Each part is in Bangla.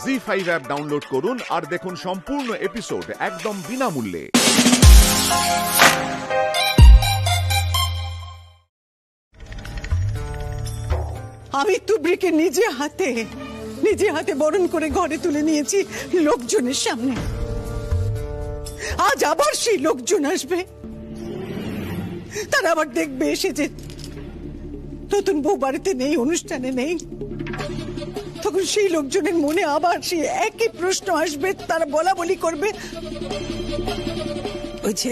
জি5 অ্যাপ ডাউনলোড করুন আর দেখুন সম্পূর্ণ এপিসোড একদম বিনামূল্যে। আমি তুবড়িকে নিজে হাতে বরণ করে ঘরে তুলে নিয়েছি লোকজনের সামনে। আজ আবার সেই লোকজন আসবে, তারা আবার দেখবে এসে যে নতুন বউ বাড়িতে নেই, অনুষ্ঠানে নেই। তখন সেই লোকজনের মনে আবার সেই একই প্রশ্ন আসবে, তারা বলা বলি করবে। ওই যে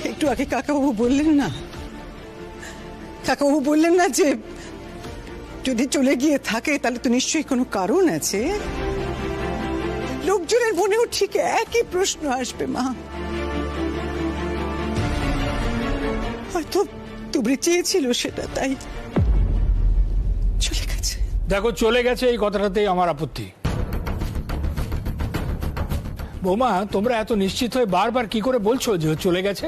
একটু আগে কাকাবাবু বললেন না যে যদি চলে গিয়ে থাকে তাহলে তো নিশ্চয়ই কোনো কারণ আছে। লোকজনের মনেও ঠিক একই প্রশ্ন আসবে মা। হয়তো তুবড়ি চেয়েছিল সেটা, তাই চলে গেছে। দেখো, চলে গেছে এই কথাটাতেই আমার আপত্তি। বৌমা, তোমরা এত নিশ্চিত হয়ে বারবার কি করে বলছো যে চলে গেছে?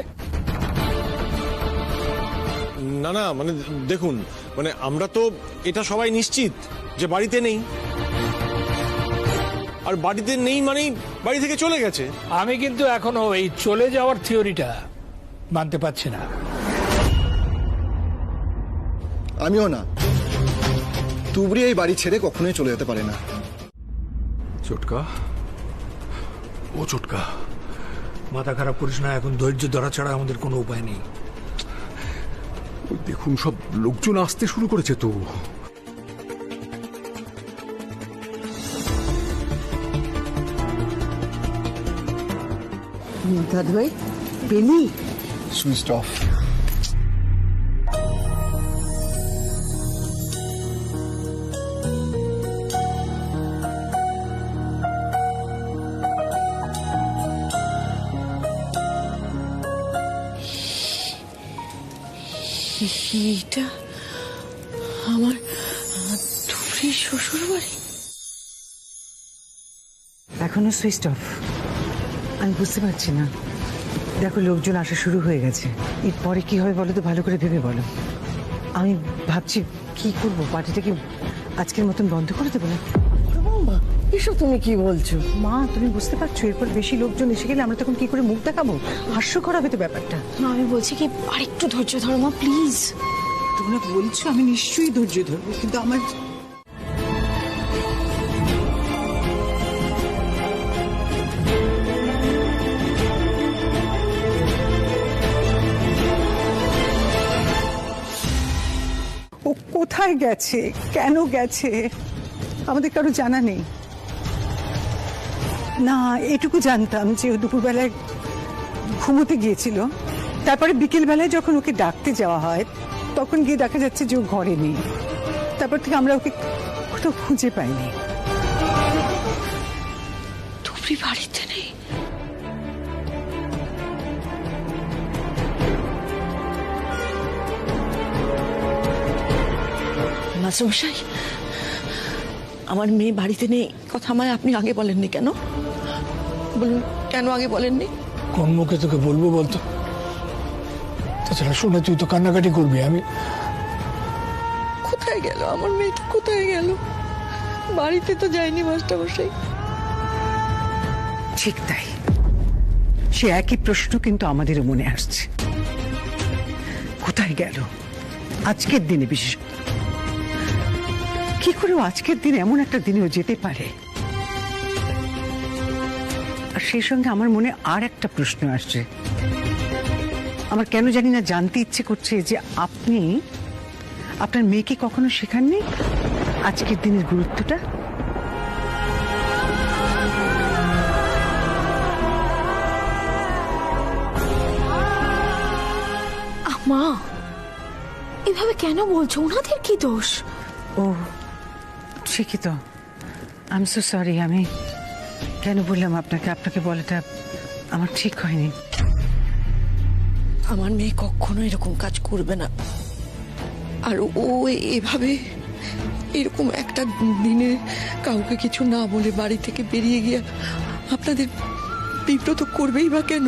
না না, মানে দেখুন, মানে আমরা তো এটা সবাই নিশ্চিত যে বাড়িতে নেই, আর বাড়িতে নেই মানে বাড়ি থেকে চলে গেছে। আমি কিন্তু এখনো এই চলে যাওয়ার থিওরিটা মানতে পারছি না। আমিও না। তুবড়ি এই বাড়ি ছেড়ে কখনোই চলে যেতে পারে না। চটকা, ও চটকা, মাথা খারাপ করিস না। এখন ধৈর্য ধরা ছাড়া আমাদের কোনো উপায় নেই। দেখুন, সব লোকজন আসতে শুরু করেছে তো। দাদুভাই পেলি? Switch off. এটা আমার তুবড়ির শ্বশুর বাড়ি। এখনো সুইচ অফ। আমি বুঝতে পারছি না। দেখো, লোকজন আসা শুরু হয়ে গেছে। এরপরে কি হবে বলো তো, ভালো করে ভেবে বলো। আমি ভাবছি কি করবো, পার্টিটা কি আজকের মতন বন্ধ করে দেবো না? এসব তুমি কি বলছো? মা, তুমি বুঝতে পারছো এরপর বেশি লোকজন এসে গেলে আমরা তখন কি করে মুখ দেখাবো? হাস্যকর হবে তো ব্যাপারটা। না, আমি বলছি কি আরেকটু ধৈর্য ধরো মা, প্লিজ। তোমরা বলছো, আমি নিশ্চয়ই ধৈর্য ধরবো, কিন্তু আমার ও কোথায় গেছে, কেন গেছে আমাদের কারো জানা নেই। না, এটুকু জানতাম যে ও দুপুরবেলায় ঘুমোতে গিয়েছিল। তারপরে বিকেল বেলায় যখন ওকে ডাকতে যাওয়া হয় তখন গিয়ে দেখা যাচ্ছে যে ও ঘরে নেই। তারপর থেকে আমরা ওকে কোথাও খুঁজে পাইনি। তুবড়ি বাড়িতে নেই? মাস্টারমশাই, আমার মেয়ে বাড়িতে নেই কথা আমায় আপনি আগে বলেননি কেন? বলুন, কেন আগে বলেননি? কোন মুখে তোকে বলবো বলতো? তাছাড়া শুনে তুই তো কান্নাকাটি করবি। আমি কোথায় গেল আমার মেয়েটা, কোথায় গেল? বাড়িতে তো যায়নি মাস্টারমশাই। ঠিক তাই, সে একই প্রশ্ন কিন্তু আমাদেরও মনে আসছে। কোথায় গেল আজকের দিনে? বিশেষ কি করে আজকের দিনে, এমন একটা দিনেও যেতে পারে? আর সেই সঙ্গে আমার মনে আর একটা প্রশ্ন আসছে। আমার কেন জানি না জানতে ইচ্ছে করছে যে আপনি আপনার মেয়েকে কখনো শেখাননি আজকের দিনের গুরুত্বটা? মা, এভাবে কেন বলছো? ওনাদের কি দোষ? ও ঠিকই তো। I am so sorry. আমি কেন বললাম আপনাকে বলাটা আমার ঠিক হয়নি। আমার মেয়ে কখনো এরকম কাজ করবে না। আর ও এভাবে এরকম একটা দিনে কাউকে কিছু না বলে বাড়ি থেকে বেরিয়ে গিয়ে আপনাদের বিব্রত করবেই বা কেন?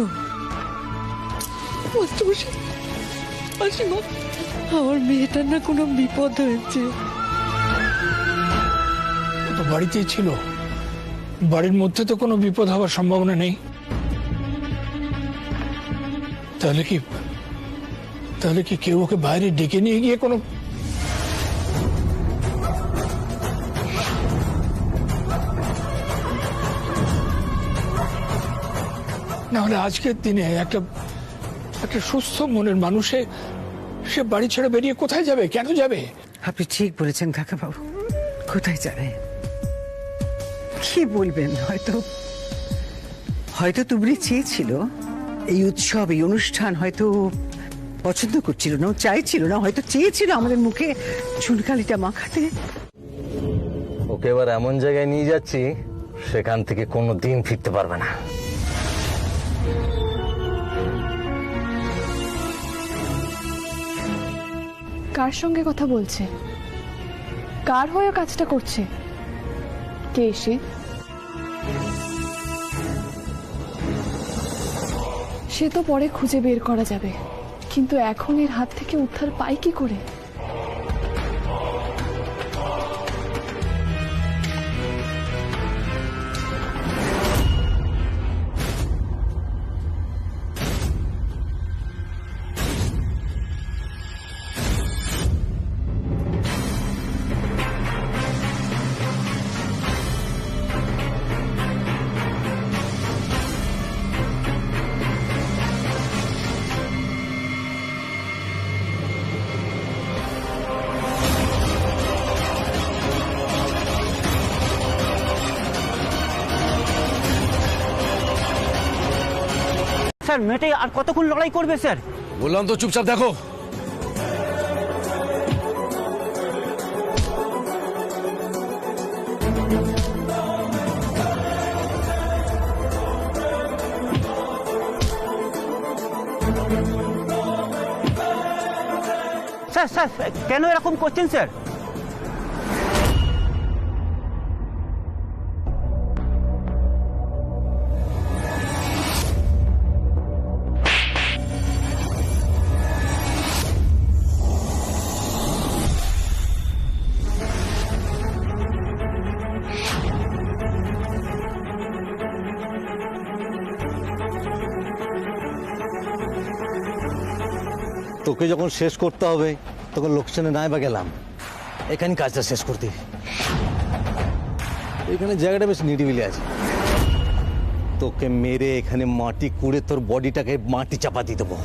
আমার মেয়েটার না কোনো বিপদ হয়েছে। বাড়িতেই ছিল, বাড়ির মধ্যে তো কোনো বিপদ হওয়ার সম্ভাবনা নেই। তাহলে কি কেউ ওকে বাইরে ডেকে নিয়ে গিয়ে কোনো না হলে আজকের দিনে একটা সুস্থ মনের মানুষে সে বাড়ি ছেড়ে বেরিয়ে কোথায় যাবে, কেন যাবে? আপনি ঠিক বলেছেন কাকাবাবু, কোথায় যাবে, কি বলবেন? হয়তো তুবড়ি চেয়েছিল এই উৎসব, এই অনুষ্ঠান হয়তো পছন্দ করছিল না, চাইছিল না, হয়তো চেয়েছিল আমাদের মুখে চুনকালিটা মাখাতে। ওকে এবার এমন জায়গায় নিয়ে যাচ্ছি সেখান থেকে কোনো দিন ফিরতে পারবে না। কার সঙ্গে কথা বলছে, কার হয়ে কাজটা করছে, কে সে? সে তো পরে খুঁজে বের করা যাবে, কিন্তু এখন এর হাত থেকে উদ্ধার পাই কি করে? স্যার মেয়েটা আর কতক্ষণ লড়াই করবে স্যার? বললাম তো চুপচাপ দেখো। স্যার স্যার কেন এরকম করছেন স্যার? তোকে যখন শেষ করতে হবে তখন লোকসানে নাই বা গেলাম, এখানে কাজটা শেষ করতে। এখানে জায়গাটা বেশ নিরিবিলি আছে, তোকে মেরে এখানে মাটি কুড়ে তোর বডিটাকে মাটি চাপা দিয়ে দেবো।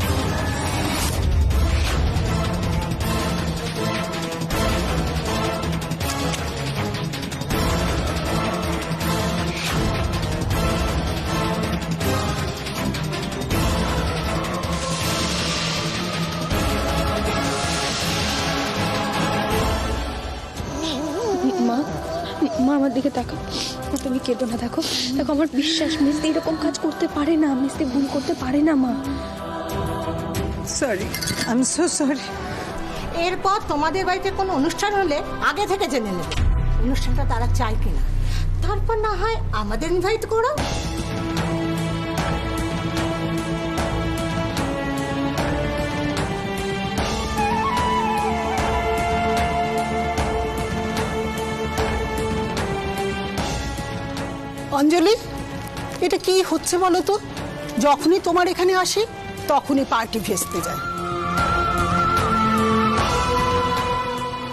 মা, মা আমার দিকে তাকাও। তুমি কেঁদো না, দেখো দেখো আমার বিশ্বাস মিস্তি এরকম কাজ করতে পারে না, মিস্তি ভুল করতে পারে না। মা sorry, I am so sorry. এরপর তোমাদের বাড়িতে কোনো অনুষ্ঠান হলে আগে থেকে জেনে নেবে অনুষ্ঠানটা তারা চায় কিনা, তারপর না হয় আমাদের ইনভাইট করো। অঞ্জলি, এটা কি হচ্ছে বলো তো? যখনই তোমার এখানে আসি তখনই পার্টি ভেস্তে যায়।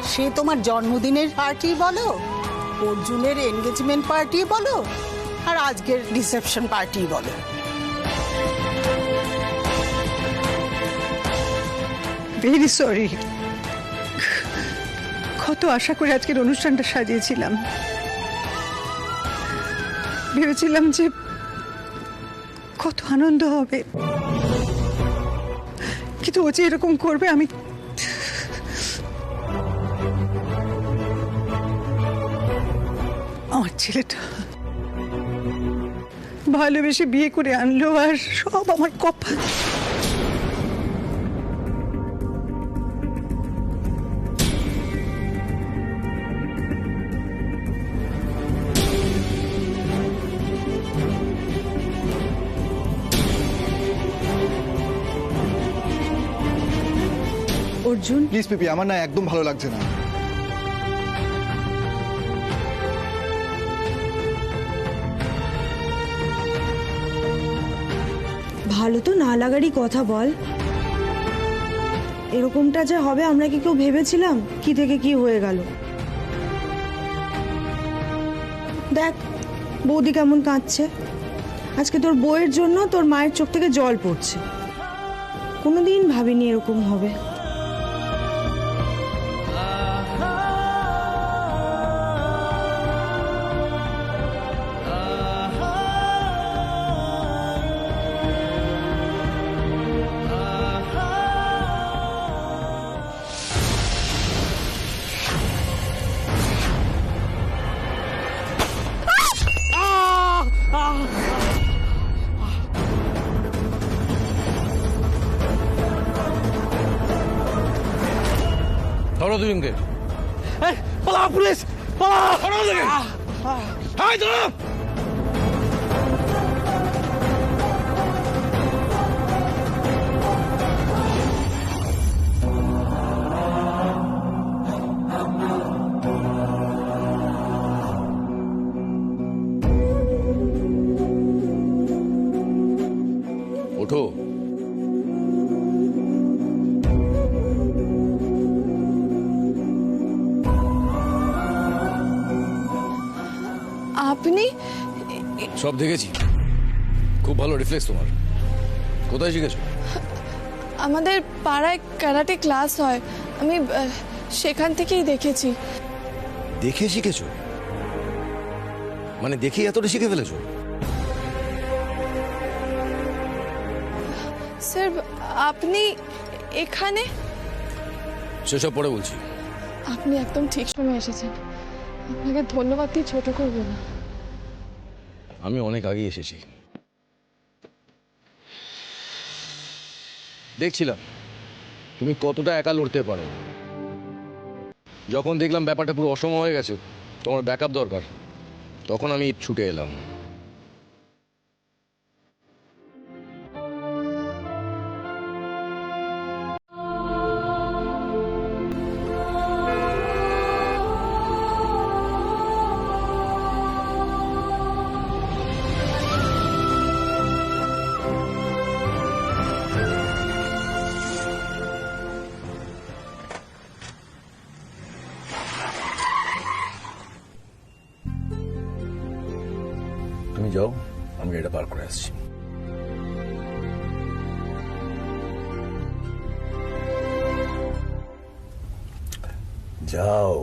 সে তোমার জন্মদিনের পার্টি বলো, অর্জুনের এনগেজমেন্ট পার্টি বলো, আর আজকের রিসেপশন পার্টি বলো, ভেরি সরি। কত আশা করে আজকের অনুষ্ঠানটা সাজিয়েছিলাম, ভেবেছিলাম যে কত আনন্দ হবে, কিন্তু ও যে এরকম করবে আমি আমার ছেলেটা ভালোবেসে বিয়ে করে আনলো আর সব আমার কপাল। অর্জুন প্লিজ পিপি, আমার না একদম ভালো লাগছে না। ভালো তো না লাগারই কথা বল। এরকমটা যে হবে আমরা কি কেউ ভেবেছিলাম? কি থেকে কি হয়ে গেল। দেখ বৌদি কেমন কাঁদছে। আজকে তোর বউয়ের জন্য তোর মায়ের চোখ থেকে জল পড়ছে। কোনোদিন ভাবিনি এরকম হবে। ধরো দুজনকে। পালা পুলিশ, পালা! ধরো ওদেরকে। হাই ধরো! ওঠো। আপনি? সব দেখেছি, খুব ভালো রিফ্লেক্স তোমার। কোথায় শিখেছো? আমাদের পাড়ায় ক্যারাটে ক্লাস হয়, আমি সেখান থেকেই দেখেছি। দেখে শিখেছো? মানে দেখেই এতটা শিখে ফেলেছো? স্যার আপনি এখানে? সেসব পরে বলছি। আপনি একদম ঠিক সময় এসেছেন, আপনাকে ধন্যবাদ দিয়ে ছোট করবো না। আমি অনেক আগে এসেছি। দেখছিলাম তুমি কতটা একা লড়তে পারো। যখন দেখলাম ব্যাপারটা পুরো অসম হয়ে গেছে, তোমার ব্যাকআপ দরকার, তখন আমি ছুটে এলাম। তুমি যাও, আমি এটা পার করে আসছি। যাও।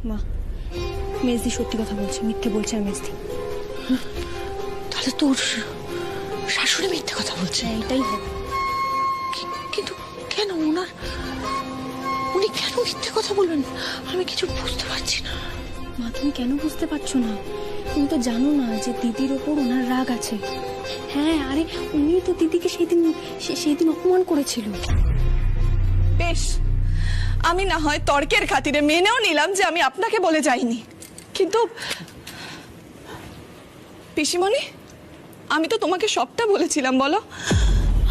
মা, মেজদি সত্যি কথা বলছে, মিথ্যে বলছে আর মেজদি। তাহলে তোর শাশুড়ি মিথ্যে কথা বলছে? এটাই হবে। কিন্তু কেন উনি কেন মিথ্যে কথা বলবেন? আমি কিছু বুঝতে পারছি না। মা তুমি কেন বুঝতে পারছো না? তুমি তো জানো না যে দিদির ওপর ওনার রাগ আছে। হ্যাঁ, আরে উনি তো দিদিকে সেদিন অপমান করেছিল। বেশ, আমি না হয় তর্কের খাতিরে মেনেও নিলাম যে আমি আপনাকে বলে যাইনি, কিন্তু পিসিমণি, আমি তো তোমাকে সবটা বলেছিলাম। বলো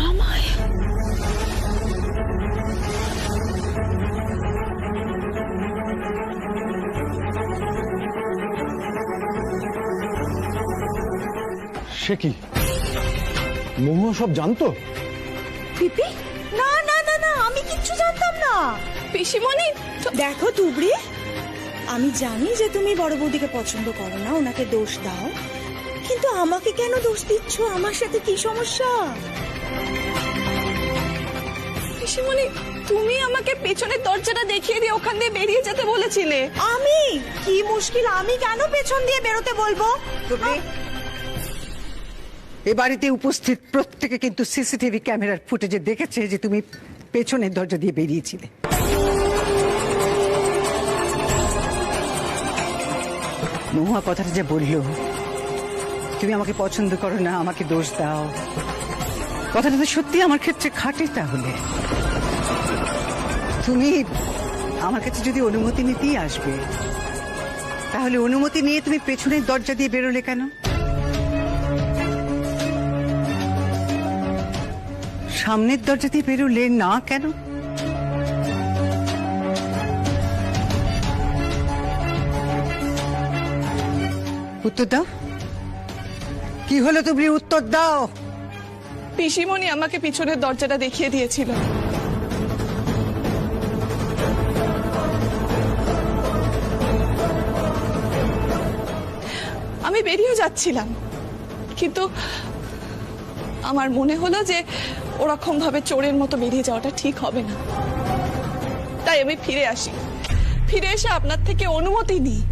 আমায়। সে কি মহুয়া সব জানতো? পিপি, না না না না, আমি কিচ্ছু জানতাম না। পিসিমণি দেখো তুবড়ি, আমি জানি যে তুমি বড় বৌদিকে পছন্দ করো না, ওনাকে দোষ দাও, কিন্তু আমাকে কেন দোষ দিচ্ছ? আমার সাথে কি সমস্যা? পিসিমণি, তুমি আমাকে পেছনের দরজাটা দেখিয়ে দিয়ে ওখান দিয়ে বেরিয়ে যেতে বলেছিলে। আমি কি মুশকিল, আমি কেন পেছন দিয়ে বেরোতে বলবো? এ বাড়িতে উপস্থিত প্রত্যেকে কিন্তু সিসিটিভি ক্যামেরার ফুটেজে দেখেছে যে তুমি পেছনের দরজা দিয়ে বেরিয়েছিলে। মহুয়া কথাটা যে বললো তুমি আমাকে পছন্দ করো না, আমাকে দোষ দাও, কথাটা তো সত্যি আমার ক্ষেত্রে খাটে। তাহলে তুমি আমার কাছে যদি অনুমতি নিতেই আসবে, তাহলে অনুমতি নিয়ে তুমি পেছনের দরজা দিয়ে বেরোলে কেন? সামনের দরজা দিয়ে বেরোলে না কেন? উত্তর দাও, কি হলো? তুমি উত্তর দাও। পিসিমণি আমাকে পিছনের দরজাটা দেখিয়ে দিয়েছিল। আমি বেরিয়ে যাচ্ছিলাম, কিন্তু আমার মনে হলো যে ওরকম ভাবে চোরের মতো বেরিয়ে যাওয়াটা ঠিক হবে না, তাই আমি ফিরে আসি। ফিরে এসে আপনার থেকে অনুমতি নিই।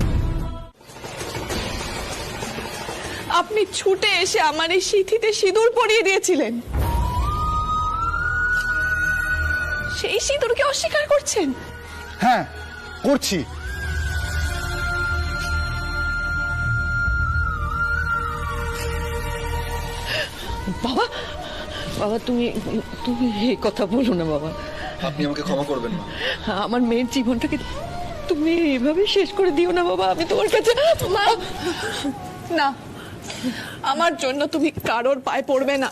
আপনি ছুটে এসে আমার এই সিঁথিতে সিঁদুর পরিয়ে দিয়েছিলেন। সেই সিঁদুরকে অস্বীকার করছেন? হ্যাঁ, করছি। বাবা, বাবা তুমি তুমি এই কথা বলো না বাবা। আপনি আমাকে ক্ষমা করবেন না। আমার মেয়ের জীবনটাকে তুমি এভাবে শেষ করে দিও না বাবা। আমি তোমার কাছে মা, না, আমার জন্য তুমি কারোর পায়ে পড়বে না।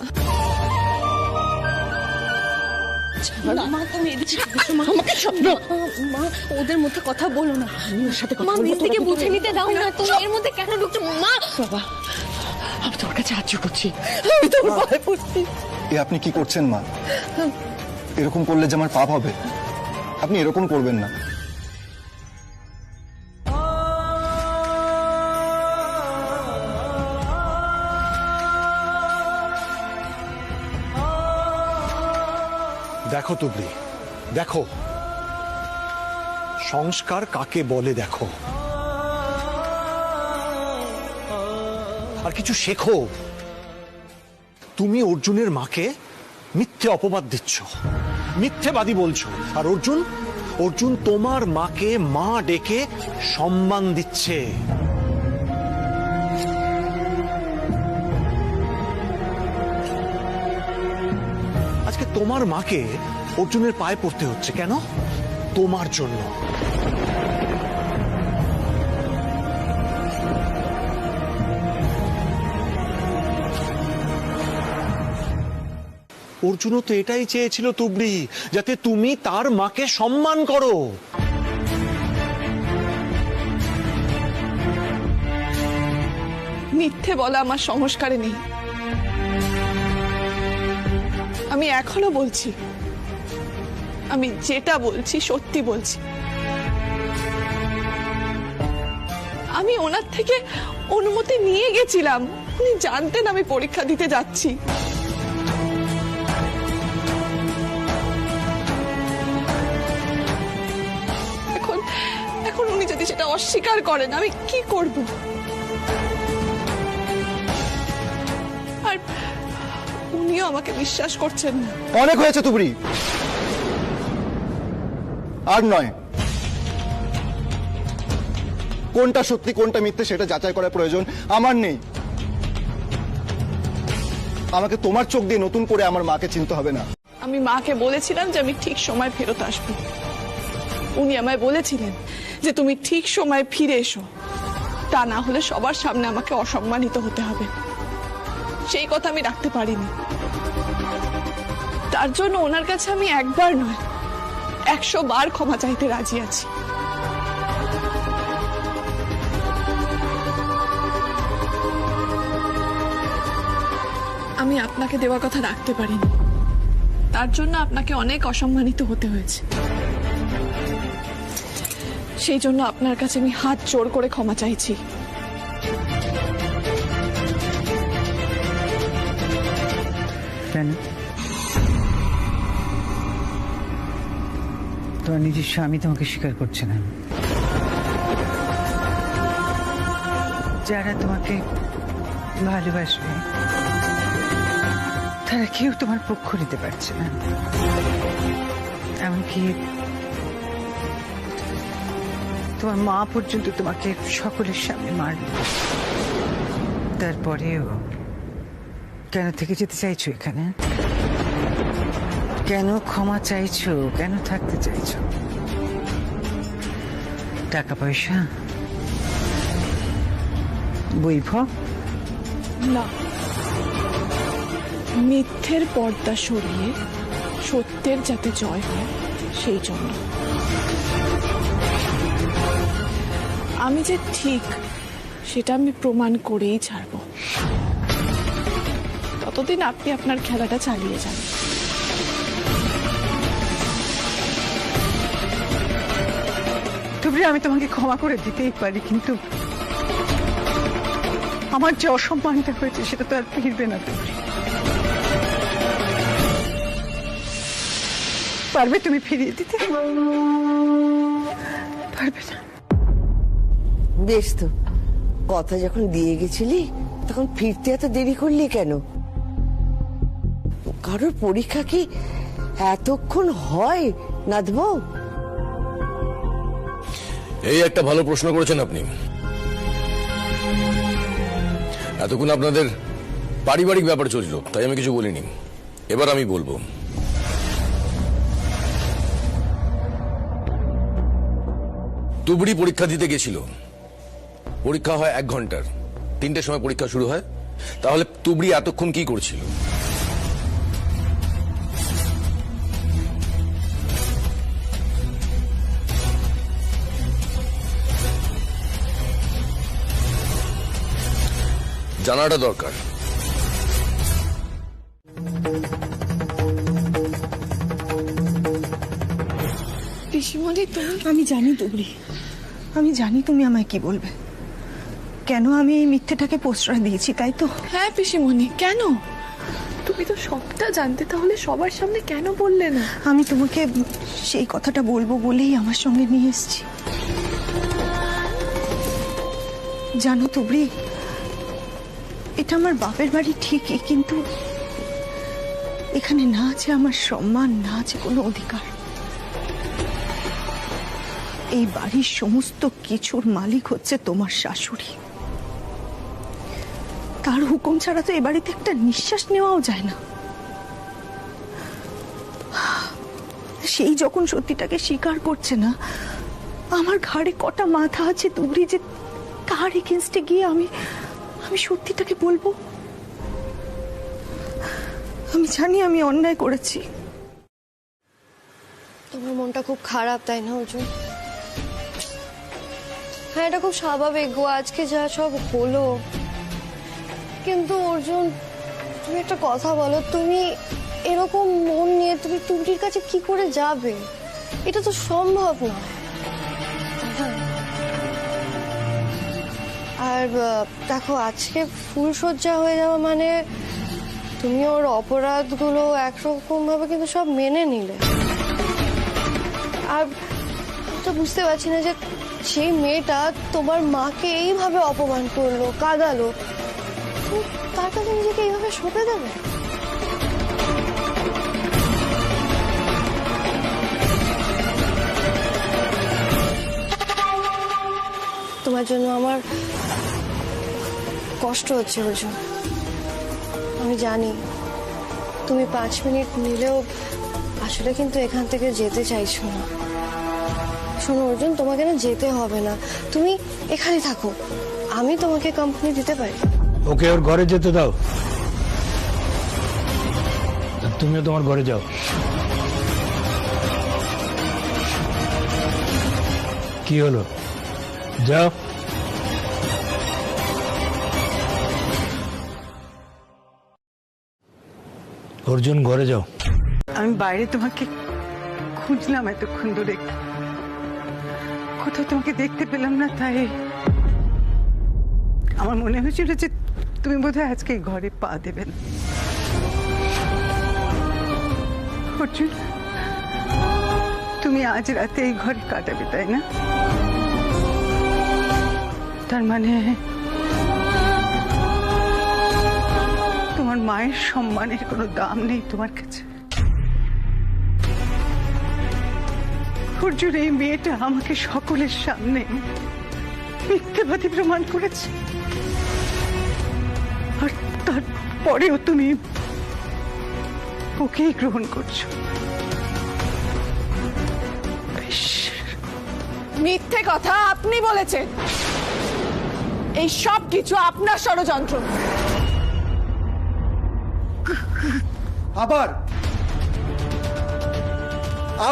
মা তুমি আমাকে মা, ওদের মধ্যে কথা বলো না। আমি ওর সাথে কথা বলবো। মিস্ত্রিকে বুঝে নিতে দাও না। তুমি এর মধ্যে কেন ঢুকছো? মা বাবা, আমি তোমার কাছে আর্য করছি, আমি তোমার পায়ে পড়ছি। এ আপনি কি করছেন মা? এরকম করলে যে আমার পাপ হবে, আপনি এরকম করবেন না। দেখো তুবড়ি, দেখো সংস্কার কাকে বলে, দেখো আর কিছু শেখো। তুমি অর্জুনের মাকে মিথ্যে অপবাদ দিচ্ছ, মিথ্যেবাদী বলছো, আর অর্জুন তোমার মাকে মা ডেকে সম্মান দিচ্ছে। আজকে তোমার মাকে অর্জুনের পায়ে পড়তে হচ্ছে কেন? তোমার জন্য। অর্জুনও তো এটাই চেয়েছিল তুবড়ি, যাতে তুমি তার মাকে সম্মান করো। মিথ্যে বলা আমার সংস্কারে নেই। আমি এখনো বলছি, আমি যেটা বলছি সত্যি বলছি। আমি ওনার থেকে অনুমতি নিয়ে গেছিলাম, উনি জানতেন আমি পরীক্ষা দিতে যাচ্ছি। এখন উনি যদি সেটা অস্বীকার করেন, আমি কি করব? আর উনিও আমাকে বিশ্বাস করছেন না। অনেক হয়েছে তুবড়ি, আর নয়। কোনটা সত্যি কোনটা মিথ্যে সেটা যাচাই করার প্রয়োজন আমার নেই। আমাকে তোমার চোখ দিয়ে নতুন করে আমার মাকে চিনতে হবে না। আমি মাকে বলেছিলাম যে আমি ঠিক সময় ফেরত আসবো। উনি আমায় বলেছিলেন যে তুমি ঠিক সময় ফিরে এসো, তা না হলে সবার সামনে আমাকে অসম্মানিত হতে হবে। সেই কথা আমি রাখতে পারিনি। তার জন্য ওনার কাছে আমি একবার নয় 100 বার ক্ষমা চাইতে রাজি আছি। আমি আপনাকে দেওয়া কথা রাখতে পারিনি, তার জন্য আপনাকে অনেক অসম্মানিত হতে হয়েছে। সেই জন্য আপনার কাছে আমি হাত জোর করে ক্ষমা চাইছি। কেন? তোমার নিজের স্বামী তোমাকে স্বীকার করছে না। যারা তোমাকে ভালোবাসবে তারা কেউ তোমার পক্ষ নিতে পারছে না, এমনকি তোমার মা পর্যন্ত তোমাকে সকলের সামনে মারল। তারপরেও কেন থেকে যেতে চাইছো এখানে? কেন ক্ষমা চাইছো? কেন থাকতে চাইছো? টাকা পয়সা, বৈভব? না, মিথ্যের পর্দা সরিয়ে সত্যের যাতে জয় হয় সেই জন্য। আমি যে ঠিক সেটা আমি প্রমাণ করেই ছাড়ব। ততদিন আপনি আপনার খেলাটা চালিয়ে যান। তুবড়ি, আমি তোমাকে ক্ষমা করে দিতেই পারি, কিন্তু আমার যে অসম্মানটা হয়েছে সেটা তো আর ফিরবে না। তুবড়ি, পারবে তুমি ফিরিয়ে দিতে? পারবে না। বেশ তো, কথা যখন দিয়ে গেছিলি তখন ফিরতে এত দেরি করলি কেন? কারোর পরীক্ষা কি এতক্ষণ হয় নাথবউ? এই একটা ভালো প্রশ্ন করেছেন আপনি। এতক্ষণ আপনাদের পারিবারিক ব্যাপার চলছিল, তাই আমি কিছু বলিনি। এবার আমি বলবো। তুবড়ি পরীক্ষা দিতে গেছিল। পরীক্ষা হয় 1 ঘন্টার, 3টের সময় পরীক্ষা শুরু হয়। তাহলে তুবড়ি এতক্ষণ কি করছিল? জানাটা দরকার। পিসিমণি, তুমি? আমি জানি তুবড়ি, আমি জানি তুমি আমায় কি বলবে। কেন আমি এই মিথ্যেটাকে প্রশ্রয় দিয়েছি, তাই তো? হ্যাঁ পিসিমণি, কেন? তুমি তো সবটা জানতে, তাহলে সবার সামনে কেন বললে না? আমি তোমাকে সেই কথাটা বলবো বলেই আমার সঙ্গে নিয়ে এসেছি। জানো তুবড়ি, এটা আমার বাপের বাড়ি ঠিকই, কিন্তু এখানে না আছে আমার সম্মান, না আছে কোনো অধিকার। এই বাড়ির সমস্ত কিছুর মালিক হচ্ছে তোমার শাশুড়ি। তার হুকুম ছাড়া তো এ বাড়িতে একটা নিঃশ্বাস নেওয়াও যায় না। সেই যখন সত্যিটাকে স্বীকার করছে না, আমার ঘাড়ে কটা মাথা আছে তুবড়ি যে তার এগেনস্টে গিয়ে আমি সত্যিটাকে বলবো? আমি জানি আমি অন্যায় করেছি। তোমার মনটা খুব খারাপ, তাই না অর্জুন? হ্যাঁ, এটা খুব স্বাভাবিক গো, আজকে যা সব হলো। কিন্তু অর্জুন, তুমি একটা কথা বলো, তুমি এরকম মন নিয়ে তুমি তুবড়ির কাছে কি করে যাবে? এটা তো সম্ভব না। আর দেখো, আজকে ফুলসজ্জা হয়ে যাওয়া মানে তুমি ওর অপরাধগুলো একরকম ভাবে কিন্তু সব মেনে নিলে। আর তো বুঝতে পারছি না যে সেই মেয়েটা তোমার মাকে এইভাবে অপমান করলো, কাঁদালো, তার কাছে নিজেকে এইভাবে সঁপে দেবে? তোমার জন্য আমার কষ্ট হচ্ছে অর্জুন। আমি জানি তুমি 5 মিনিট নিলেও আসলে কিন্তু এখান থেকে যেতে চাইছো না। শোনো অর্জুন, তোমাকে না যেতে হবে না, তুমি এখানে থাকো, আমি তোমাকে কোম্পানি দিতে পারি। ওকে ওর ঘরে যেতে দাও, তুমিও তোমার ঘরে যাও। কি হলো, যাও। অর্জুন, ঘরে যাও। আমি বাইরে তোমাকে খুঁজলাম এতক্ষণ ধরে, কোথাও তোমাকে দেখতে পেলাম না, তাই আমার মনে হয়েছিল যে তুমি বোধহয় আজকে ঘরে পা দেবে না। অর্জুন, তুমি আজ রাতে এই ঘরে কাটাবে, তাই না? তার মানে আমার মায়ের সম্মানের কোনো দাম নেই তোমার কাছে? অর্জুন, এই মেয়েটা আমাকে সকলের সামনে মিথ্যেবাদী প্রমাণ করেছে, আর তারপরেও তুমি ওকেই গ্রহণ করছো। মিথ্যে কথা আপনি বলেছেন। এই সব কিছু আপনার ষড়যন্ত্র।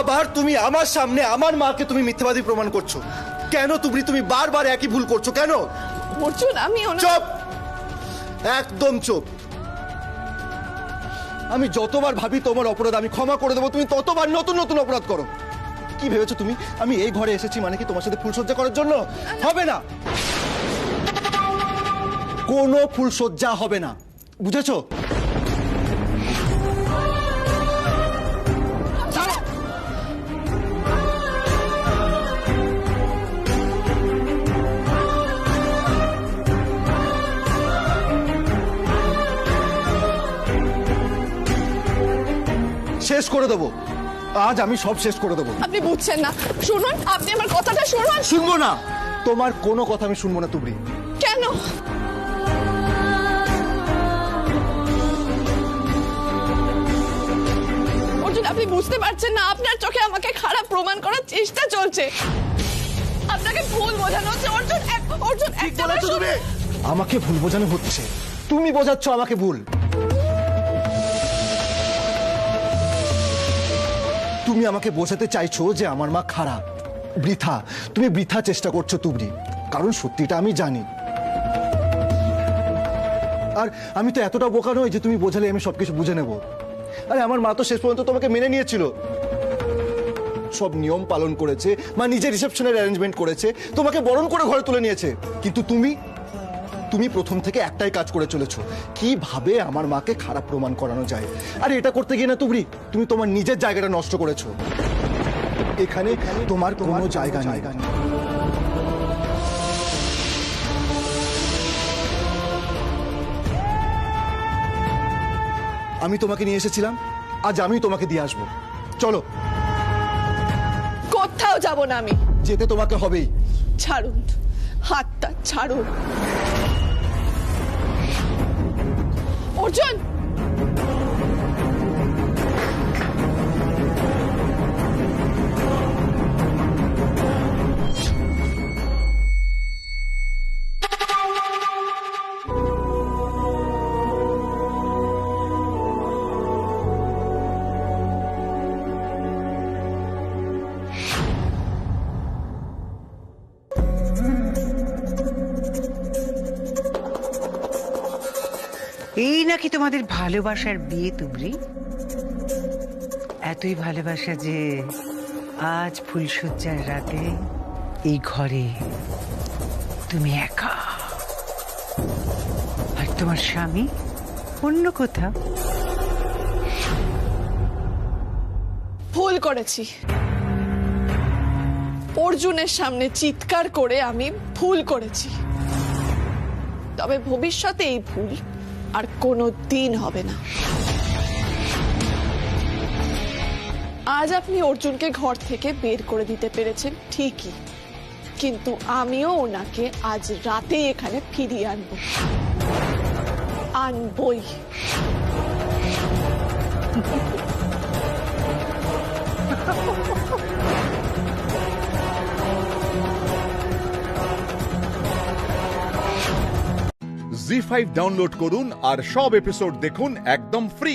আবার তুমি আমার সামনে আমার মাকে তুমি মিথ্যাবাদী প্রমাণ করছো কেন? তুমি বারবার একই ভুল করছো কেন? অর্জুন, আমি চুপ, একদম চুপ। আমি যতবার ভাবি তোমার অপরাধ আমি ক্ষমা করে দেবো, তুমি ততবার নতুন নতুন অপরাধ করো। কি ভেবেছো তুমি আমি এই ঘরে এসেছি মানে কি তোমার সাথে ফুলসজ্জা করার জন্য? হবে না, কোনো ফুলসজ্জা হবে না, বুঝেছো? শেষ করে দেবো, আজ আমি সব শেষ করে দেবো। আপনি বুঝছেন না, শুনুন, আপনি আমার কথাটা শুনুন। শুনবো না, তোমার কোনো কথা আমি শুনবো না। তুবড়ি, কেন? অর্জুন, আপনি বুঝতে পারছেন না, আপনার চোখে আমাকে খারাপ প্রমাণ করার চেষ্টা চলছে। আপনাকে ভুল বোঝানো হচ্ছে। অর্জুন, অর্জুন, আমাকে ভুল বোঝানো হচ্ছে, তুমি বোঝাচ্ছ আমাকে ভুল। তুমি আমাকে বোঝাতে চাইছো যে আমার মা খারাপ, বৃথা। তুমি বৃথা চেষ্টা করছো তুবড়ি, কারণ সত্যিটা আমি জানি। আর আমি তো এতটা বোকা নই যে তুমি বোঝালে আমি সবকিছু বুঝে নেব। আরে আমার মা তো শেষ পর্যন্ত তোমাকে মেনে নিয়েছিল, সব নিয়ম পালন করেছে, মা নিজে রিসেপশনের অ্যারেঞ্জমেন্ট করেছে, তোমাকে বরণ করে ঘরে তুলে নিয়েছে। কিন্তু তুমি প্রথম থেকে একটাই কাজ করে চলেছো, কিভাবে আমার মাকে খারাপ প্রমাণ করানো যায়। আর এটা করতে গিয়ে না তুবড়ি, তুমি তোমার নিজের জায়গাটা নষ্ট করেছো। এখানে তোমার কোনো জায়গা নেই। আমি তোমাকে নিয়ে এসেছিলাম, আজ আমি তোমাকে দিয়ে আসবো। চলো। কোথাও যাব না আমি। যেতে তোমাকে হবেই। ছাড়ুন হাতটা, ছাড়ুন। অর্জুন, এই নাকি তোমাদের ভালোবাসার বিয়ে তুবড়ি? এতই ভালোবাসা যে আজ ফুলসজ্জার রাতে এই ঘরে তুমি একা, আর তোমার স্বামী অন্য কোথাও। ভুল করেছি। অর্জুনের সামনে চিৎকার করে আমি ভুল করেছি, তবে ভবিষ্যতে এই ভুল আর কোনো দিন হবে না। আজ আপনি অর্জুনকে ঘর থেকে বের করে দিতে পেরেছেন ঠিকই, কিন্তু আমিও ওনাকে আজ রাতে এখানে ফিরিয়ে আনবই। জি5 ডাউনলোড করুন আর সব এপিসোড দেখুন একদম ফ্রি।